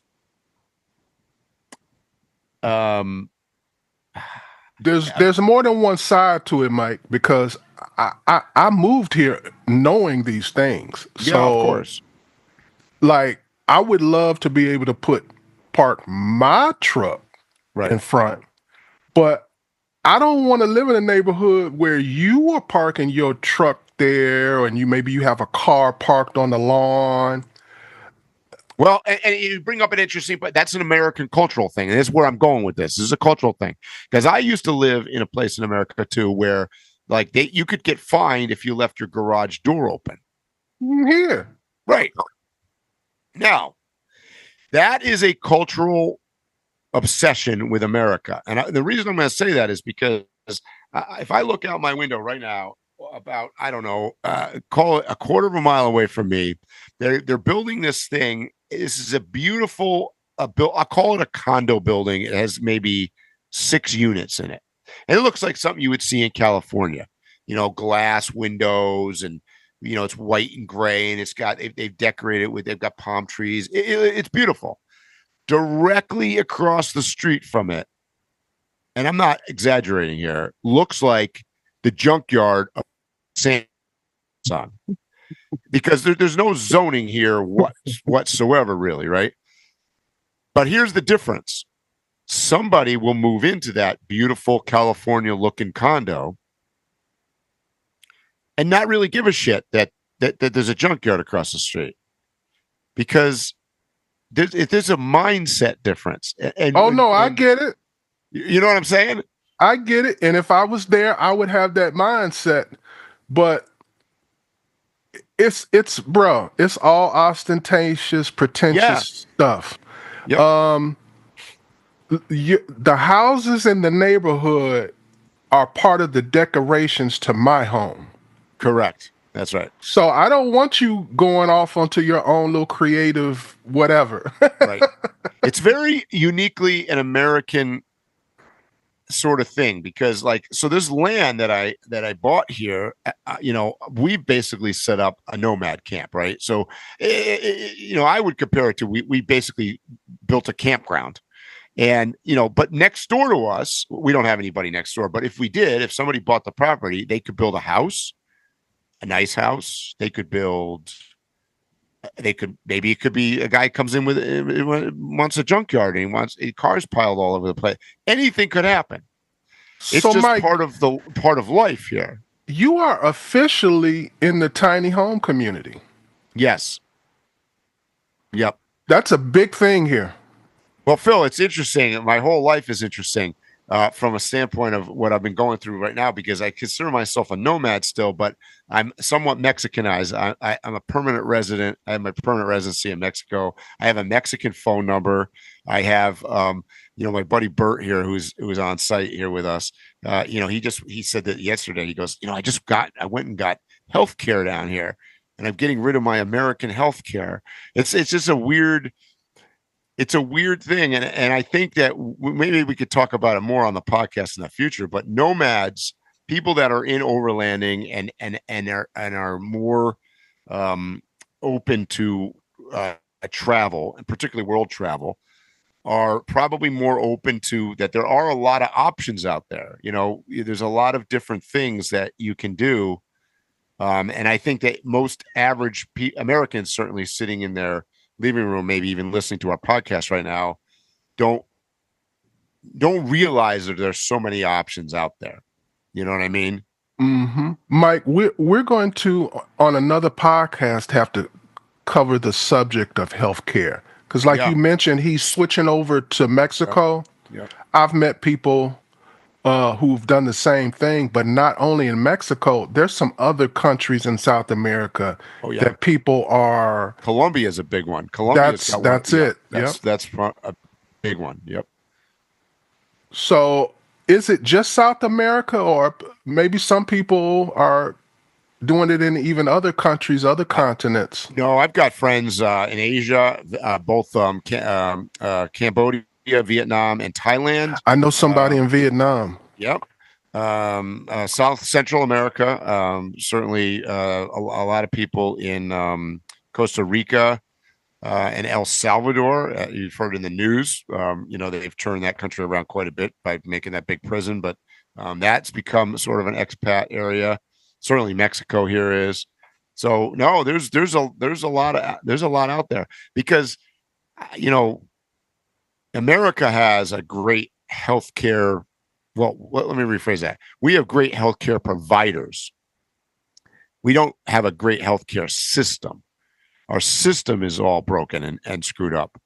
There's more than one side to it, Mike, because I moved here knowing these things. Yeah, of course. Like, I would love to be able to park my truck in front, but I don't want to live in a neighborhood where you are parking your truck there, and maybe you have a car parked on the lawn. Well, and you bring up an interesting, but that's an American cultural thing. And that's where I'm going with this. This is a cultural thing. Because I used to live in a place in America too, where you could get fined if you left your garage door open. Here. Right. Now, that is a cultural obsession with America. And the reason I'm going to say that is because if I look out my window right now, about, I don't know, call it a quarter of a mile away from me, they're building this thing. This is a beautiful, I'll call it a condo building. It has maybe 6 units in it. And it looks like something you would see in California, glass windows, and, it's white and gray, and they've decorated they've got palm trees. It's beautiful. Directly across the street from it, and I'm not exaggerating here, looks like the junkyard of Samsung, because there's no zoning here whatsoever, really, right? But here's the difference. Somebody will move into that beautiful California-looking condo and not really give a shit that there's a junkyard across the street, because there's a mindset difference. I get it. You know what I'm saying? I get it. And if I was there, I would have that mindset. But it's all ostentatious, pretentious stuff. Yep. The houses in the neighborhood are part of the decorations to my home. Correct. That's right. So I don't want you going off onto your own little creative whatever. Right. It's very uniquely an American sort of thing, because so this land that I bought here, we basically set up a nomad camp, right? So I would compare it to we basically built a campground. And, but next door to us, we don't have anybody next door, but if somebody bought the property, they could build a house, a nice house. Maybe it could be a guy comes in wants a junkyard, and he wants cars piled all over the place. Anything could happen. It's just Mike, part of life here. you are officially in the tiny home community. Yes. Yep. That's a big thing here. Well, Phil, it's interesting. My whole life is interesting from a standpoint of what I've been going through right now, because I consider myself a nomad still, but I'm somewhat Mexicanized. I'm a permanent resident. I have my permanent residency in Mexico. I have a Mexican phone number. I have, my buddy Bert here, who's on site here with us. He said that yesterday. He goes, I went and got healthcare down here, and I'm getting rid of my American healthcare. It's just a weird. It's a weird thing, and I think that maybe we could talk about it more on the podcast in the future. But nomads, people that are in overlanding and are more open to travel, and particularly world travel, are probably more open to that. There are a lot of options out there. There's a lot of different things that you can do, and I think that most average Americans, certainly sitting in their living room, maybe even listening to our podcast right now, don't realize that there's so many options out there. You know what I mean? Mm-hmm. Mike, we're going to, on another podcast, have to cover the subject of healthcare. Because you mentioned, he's switching over to Mexico. Yeah. I've met people who've done the same thing, but not only in Mexico, there's some other countries in South America that people are. Colombia is a big one. That's it. That's a big one. Yep. So is it just South America, or maybe some people are doing it in even other countries, other continents? No, I've got friends in Asia, both Cambodia, Vietnam, and Thailand. I know somebody in Vietnam. Yep. South Central America, certainly a lot of people in Costa Rica and El Salvador. You've heard in the news, they've turned that country around quite a bit by making that big prison, but that's become sort of an expat area. Certainly Mexico here is. So no, there's a lot out there, because America has a great healthcare. Well, let me rephrase that. We have great healthcare providers. We don't have a great healthcare system. Our system is all broken and screwed up.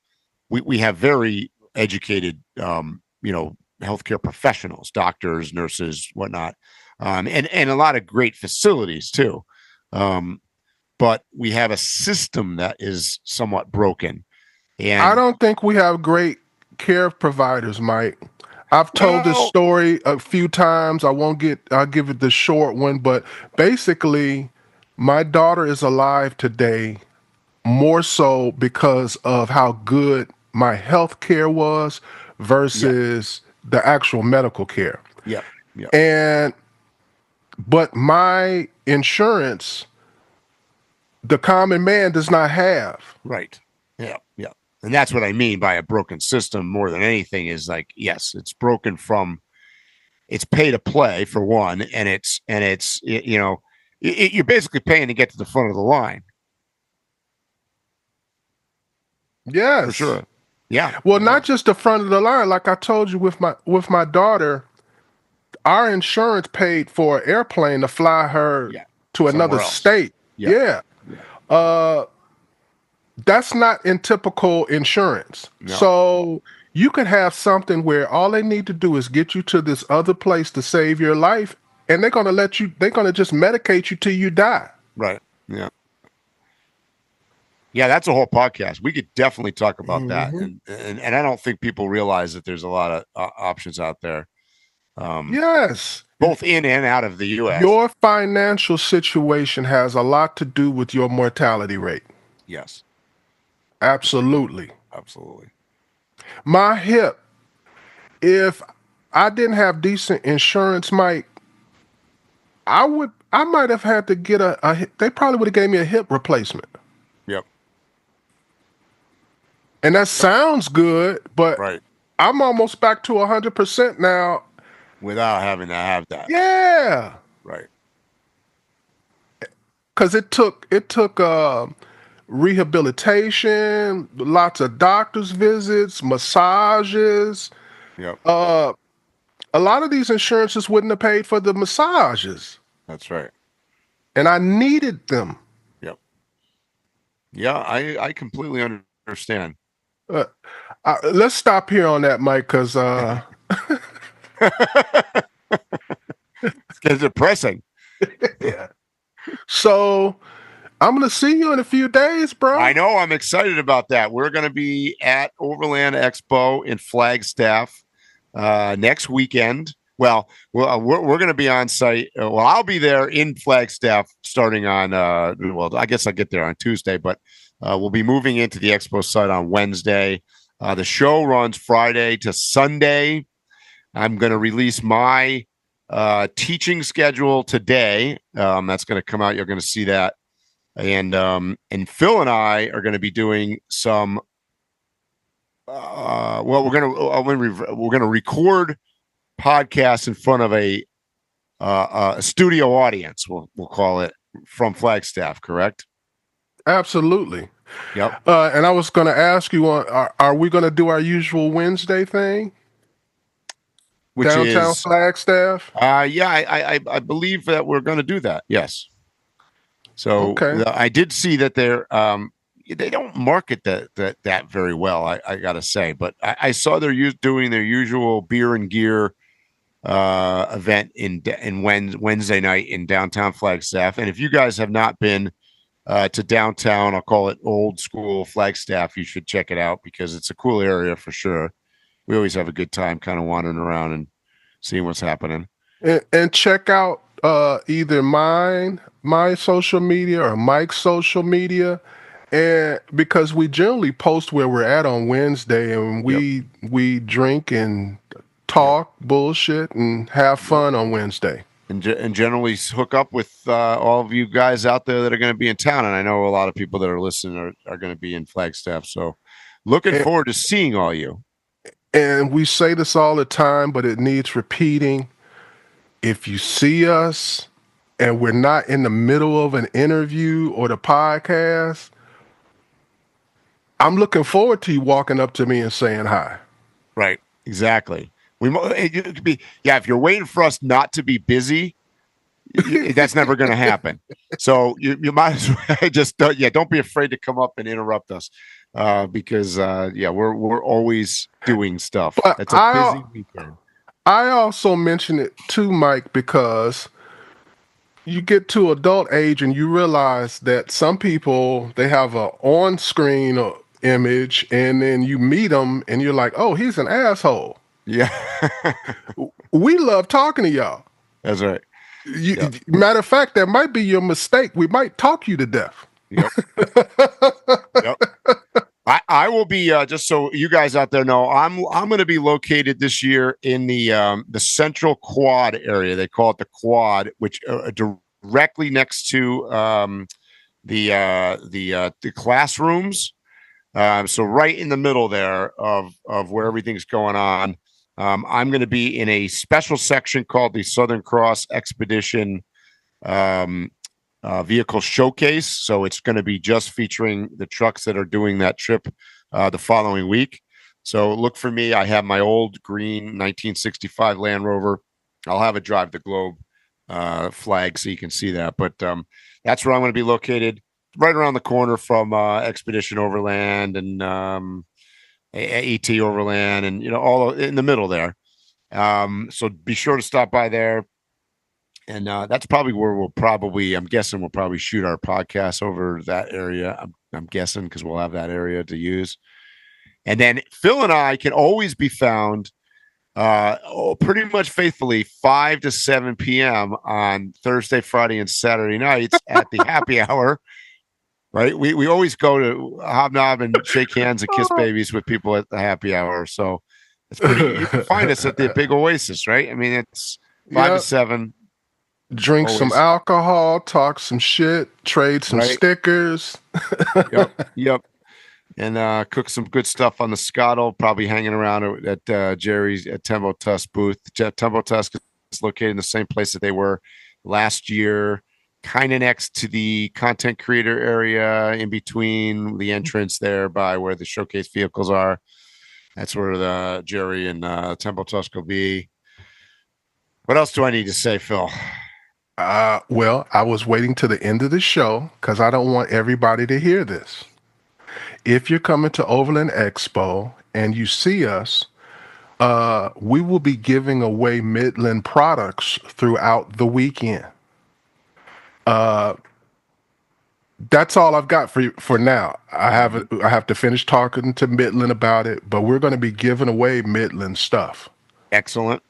We have very educated, healthcare professionals, doctors, nurses, whatnot, and a lot of great facilities too. But we have a system that is somewhat broken. And I don't think we have great care providers, Mike. I've told this story a few times. I'll give it the short one, but basically my daughter is alive today more so because of how good my health care was versus the actual medical care. Yeah. Yeah. But my insurance, the common man does not have. Right. Yeah. Yeah. And that's what I mean by a broken system more than anything, is yes, it's broken from, it's pay to play for one. And you're basically paying to get to the front of the line. Yes. For sure. Yeah. Well, not just the front of the line. Like I told you with my daughter, our insurance paid for an airplane to fly her to another state. Yeah. That's not in typical insurance. No. So you could have something where all they need to do is get you to this other place to save your life, and they're going to just medicate you till you die. Right. Yeah. Yeah, that's a whole podcast. We could definitely talk about that. And I don't think people realize that there's a lot of options out there. Yes. Both in and out of the U.S. Your financial situation has a lot to do with your mortality rate. Yes. Absolutely. Absolutely. My hip, if I didn't have decent insurance, Mike, I might have had to get they probably would have gave me a hip replacement. Yep. And that sounds good, but right. I'm almost back to 100% now. Without having to have that. Yeah. Right. Because it took rehabilitation, lots of doctor's visits, massages. Yep. A lot of these insurances wouldn't have paid for the massages. That's right. And I needed them. Yep. Yeah, I completely understand. Let's stop here on that, Mike, because It's getting depressing. yeah. So I'm gonna see you in a few days, bro. I know. I'm excited about that. We're going to be at Overland Expo in Flaggstaff next weekend. Well, we're going to be on site. Well, I'll be there in Flagstaff starting on. Well, I guess I'll get there on Tuesday, but we'll be moving into the expo site on Wednesday. The show runs Friday to Sunday. I'm going to release my teaching schedule today. That's going to come out. You're going to see that, and Phil and I are going to be doing some. Well, we're going to record podcasts in front of a studio audience. We'll call it from Flagstaff. Correct? Absolutely. Yep. And I was going to ask you, are we going to do our usual Wednesday thing? Which downtown is Flagstaff? Yeah, I believe that we're going to do that. Yes. So okay. I did see that they don't market that very well. I got to say, but I saw they're doing their usual beer and gear event in Wednesday night in downtown Flagstaff. And if you guys have not been to downtown, I'll call it old school Flagstaff, you should check it out because it's a cool area for sure. We always have a good time kind of wandering around and seeing what's happening. And check out either my social media or Mike's social media. And because we generally post where we're at on Wednesday, and we drink and talk bullshit and have fun on Wednesday. And generally hook up with all of you guys out there that are going to be in town. And I know a lot of people that are listening are going to be in Flagstaff. So looking forward to seeing all you. And we say this all the time, but it needs repeating. If you see us and we're not in the middle of an interview or the podcast, I'm looking forward to you walking up to me and saying hi. Right. Exactly. It could be, if you're waiting for us not to be busy, that's never going to happen. So you might as well just don't be afraid to come up and interrupt us because we're always doing stuff. But it's a busy weekend. I also mention it too, Mike, because you get to adult age and you realize that some people, they have a on-screen image, and then you meet them and you're like, oh, he's an asshole. Yeah. We love talking to y'all. That's right. Matter of fact, that might be your mistake. We might talk you to death. Yep. Yep. I will be just so you guys out there know, I'm going to be located this year in the central quad area. They call it the quad, which directly next to the classrooms. So right in the middle there of where everything's going on. I'm going to be in a special section called the Southern Cross Expedition vehicle showcase. So it's going to be just featuring the trucks that are doing that trip the following week. So look for me. I have my old green 1965 Land Rover. I'll have a Drive the Globe flag so you can see that. But that's where I'm going to be located, right around the corner from Expedition Overland and AT Overland, and all in the middle there. So be sure to stop by there. And that's probably where I'm guessing we'll probably shoot our podcast over that area. I'm guessing because we'll have that area to use. And then Phil and I can always be found pretty much faithfully 5 to 7 p.m. on Thursday, Friday, and Saturday nights at the happy hour. Right. We always go to hobnob and shake hands and kiss babies with people at the happy hour. So it's pretty, you can find us at the Big Oasis, right? I mean, it's 5 to 7. Drink some alcohol, talk some shit, trade some stickers. Yep. And cook some good stuff on the Scottle, probably hanging around at Jerry's at Tembo Tusk booth. Tembo Tusk is located in the same place that they were last year, kind of next to the content creator area in between the entrance there by where the showcase vehicles are. That's where the Jerry and Tembo Tusk will be. What else do I need to say, Phil? Well, I was waiting to the end of the show because I don't want everybody to hear this. If you're coming to Overland Expo and you see us, we will be giving away Midland products throughout the weekend. That's all I've got for now. I have to finish talking to Midland about it, but we're going to be giving away Midland stuff. Excellent.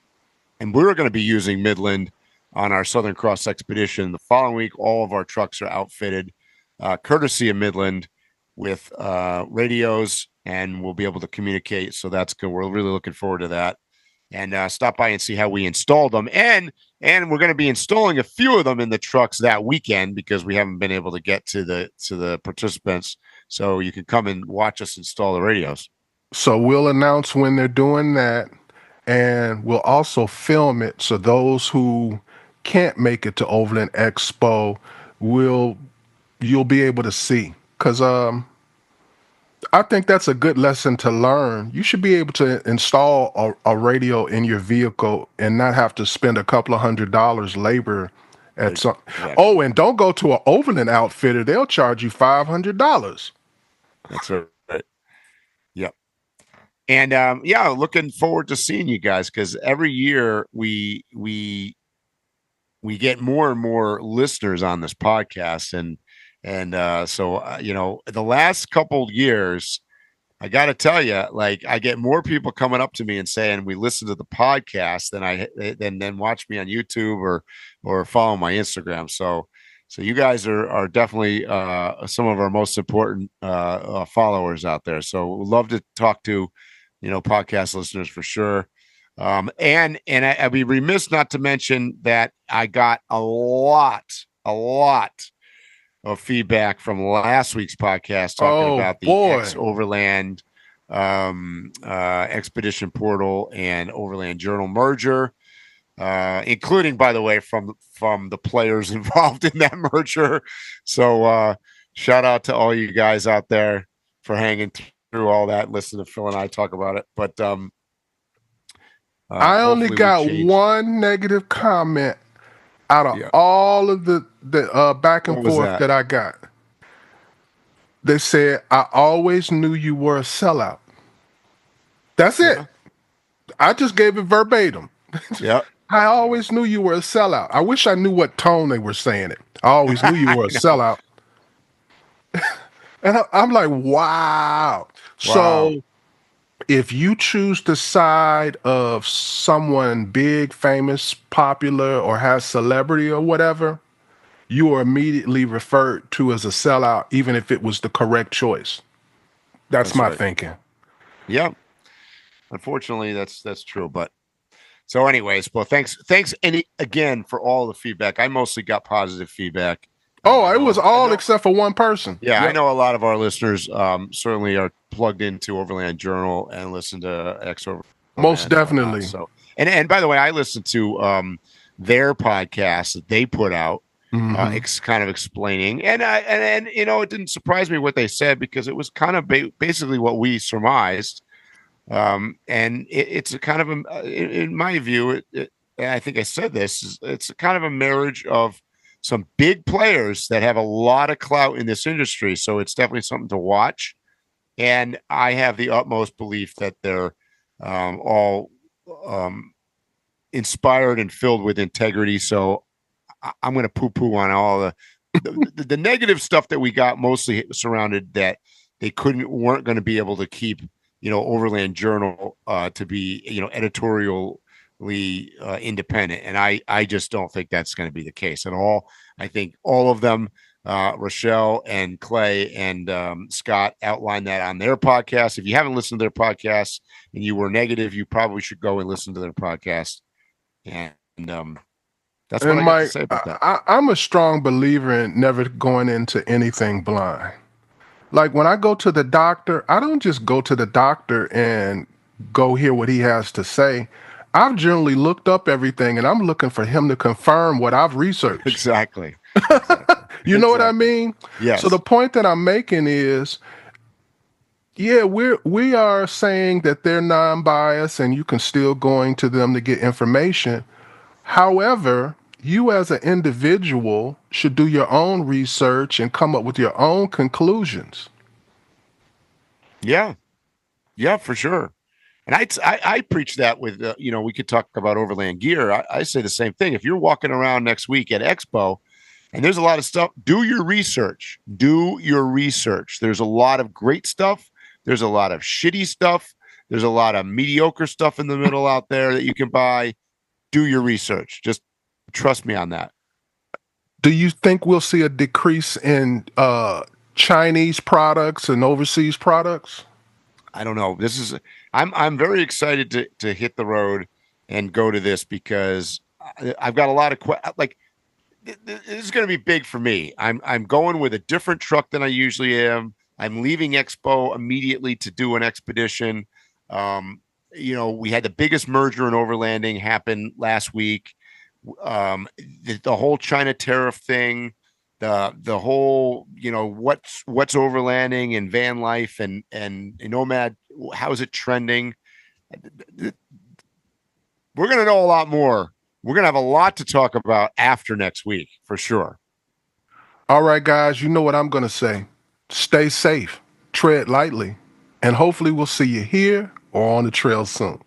And we're going to be using Midland on our Southern Cross expedition. The following week, all of our trucks are outfitted, courtesy of Midland, with radios, and we'll be able to communicate. So that's good. We're really looking forward to that. And stop by and see how we installed them. And we're going to be installing a few of them in the trucks that weekend because we haven't been able to get to the participants. So you can come and watch us install the radios. So we'll announce when they're doing that, and we'll also film it so those who can't make it to Overland Expo you'll be able to see. Because I think that's a good lesson to learn. You should be able to install a radio in your vehicle and not have to spend a couple of $100 labor at some. Exactly. Oh, and don't go to an Overland outfitter. They'll charge you $500. That's right. Yep. And looking forward to seeing you guys because every year we get more and more listeners on this podcast, so the last couple years, I got to tell you, like I get more people coming up to me and saying we listen to the podcast than watch me on YouTube or follow my Instagram. So you guys are definitely some of our most important followers out there. So we'd love to talk to podcast listeners for sure. And I'd be remiss not to mention that I got a lot of feedback from last week's podcast talking about the Overland Expedition Portal and Overland Journal merger, including, by the way, from the players involved in that merger. So shout out to all you guys out there for hanging through all that. Listen to Phil and I talk about it. But I only got one negative comment out of all of the back and forth that I got. They said, I always knew you were a sellout. That's it. I just gave it verbatim. Yeah. I always knew you were a sellout. I wish I knew what tone they were saying it. I always knew you were a sellout. And I'm like, wow. So if you choose the side of someone big, famous, popular, or has celebrity or whatever, you are immediately referred to as a sellout, even if it was the correct choice. That's my thinking. Yeah. Unfortunately, that's true. But so anyways, well, thanks again for all the feedback. I mostly got positive feedback. It was all except for one person. Yeah, yep. I know a lot of our listeners certainly are plugged into Overland Journal and listen to Overland. Most definitely. And by the way, I listened to their podcast that they put out, kind of explaining, and it didn't surprise me what they said because it was kind of basically what we surmised. And it's a kind of in my view, I think I said this, it's a kind of a marriage of some big players that have a lot of clout in this industry. So it's definitely something to watch. And I have the utmost belief that they're all inspired and filled with integrity. So I'm going to poo-poo on all the negative stuff that we got mostly surrounded that they weren't going to be able to keep, Overland Journal to be, editorial independent, and I just don't think that's going to be the case at all. I think all of them, Rochelle and Clay and Scott, outlined that on their podcast. If you haven't listened to their podcast and you were negative, you probably should go and listen to their podcast. And that's what I got to say about that. I'm a strong believer in never going into anything blind. Like when I go to the doctor, I don't just go to the doctor and go hear what he has to say. I've generally looked up everything, and I'm looking for him to confirm what I've researched. Exactly. You know what I mean? Yes. So the point that I'm making is, we are saying that they're non-biased, and you can still going to them to get information. However, you as an individual should do your own research and come up with your own conclusions. Yeah, for sure. And I preach that with, we could talk about Overland gear. I say the same thing. If you're walking around next week at EXPO and there's a lot of stuff, do your research. Do your research. There's a lot of great stuff. There's a lot of shitty stuff. There's a lot of mediocre stuff in the middle out there that you can buy. Do your research. Just trust me on that. Do you think we'll see a decrease in Chinese products and overseas products? I don't know. I'm very excited to hit the road and go to this because I've got a lot of this is going to be big for me. I'm going with a different truck than I usually am. I'm leaving Expo immediately to do an expedition. We had the biggest merger in overlanding happen last week. The whole China tariff thing, the whole, what's overlanding and van life and NOMAD, how is it trending? We're going to know a lot more. We're going to have a lot to talk about after next week, for sure. All right, guys, you know what I'm going to say. Stay safe, tread lightly, and hopefully we'll see you here or on the trail soon.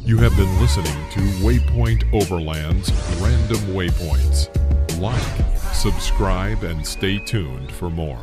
You have been listening to Waypoint Overland's Random Waypoints. Like, subscribe, and stay tuned for more.